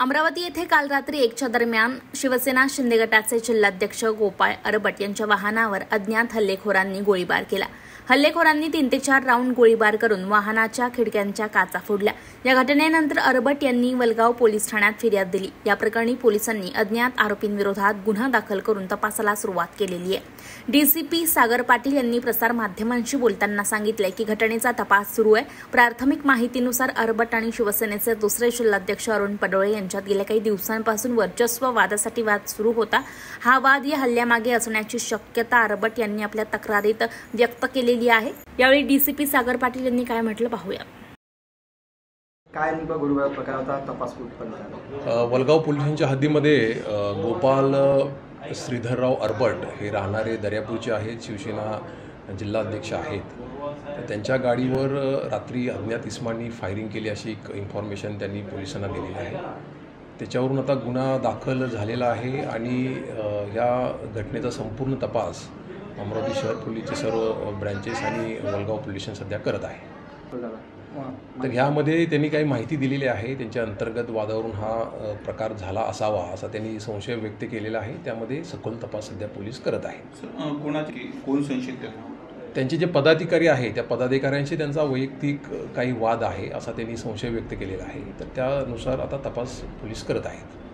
अमरावती येथे काल रात्री 1च्या दरम्यान शिवसेना शिंदे गटाचे जिल्हाध्यक्ष गोपाळ अरबट यांच्या वाहनावर अज्ञात हल्लेखोरांनी गोळीबार केला। हल्लेखोरांनी 3 ते 4 राऊंड गोळीबार करून वाहनाच्या खिडक्यांच्या काचा फोडल्या। या घटनेनंतर अरबट यांनी वलगाव पोलीस ठाण्यात फिर्याद दिली। या प्रकरणी पोलिसांनी अज्ञात आरोपींविरोधात गुन्हा दाखल करून तपासाला सुरुवात केलेली आहे। डीसीपी सागर पाटील यांनी प्रसार माध्यमांशी बोलताना सांगितले की घटनेचा तपास सुरू आहे। प्राथमिक माहितीनुसार अरबट आणि शिवसेनेचे दुसरे जिल्हाध्यक्ष अरुण पडोळे यांच्यात गेल्या काही दिवसांपासून वर्चस्व वादासाठी वाद सुरू होता। हा वाद या हल्ल्यामागे असण्याची शक्यता अरबट यांनी आपल्या तक्रारीत व्यक्त केली आहे। यावेळी डीसीपी सागर पाटील यांनी काय म्हटलं पाहूया। काय नेमका गोळीबार प्रकार होता, तपास कुठपर्यंत झाला? वलगाव पोलिसांच्या हद्दीमध्ये गोपाल श्रीधरराव अरबट हे राहणारे दर्यापूरचे आहेत, शिवसेना जिल्हाध्यक्ष आहेत। त्यांच्या गाडीवर रात्री अज्ञात इस्मांनी फायरिंग केली अशी एक इन्फॉर्मेशन त्यांनी पोलिसांना दिलेली आहे। त्याच्यावरून आता गुन्हा दाखल झालेला आहे आणि या घटनेचा संपूर्ण तपास अमरावती शहर पोलीसचे सर्व ब्रँचेस आणि वलगाव पोलीस स्टेशन सध्या करत आहे। तर ह्यामध्ये त्यांनी काही माहिती दिलेली आहे। त्यांच्या अंतर्गत वादावरून हा प्रकार झाला असावा असा त्यांनी संशय व्यक्त केलेला आहे। त्यामध्ये सखोल तपास सध्या पोलीस करत आहेत। कोण संशयित? त्यांचे जे पदाधिकारी आहे त्या पदाधिकाऱ्यांशी त्यांचा वैयक्तिक काही वाद आहे असा त्यांनी संशय व्यक्त केलेला आहे। तर त्यानुसार आता तपास पोलीस करत आहेत।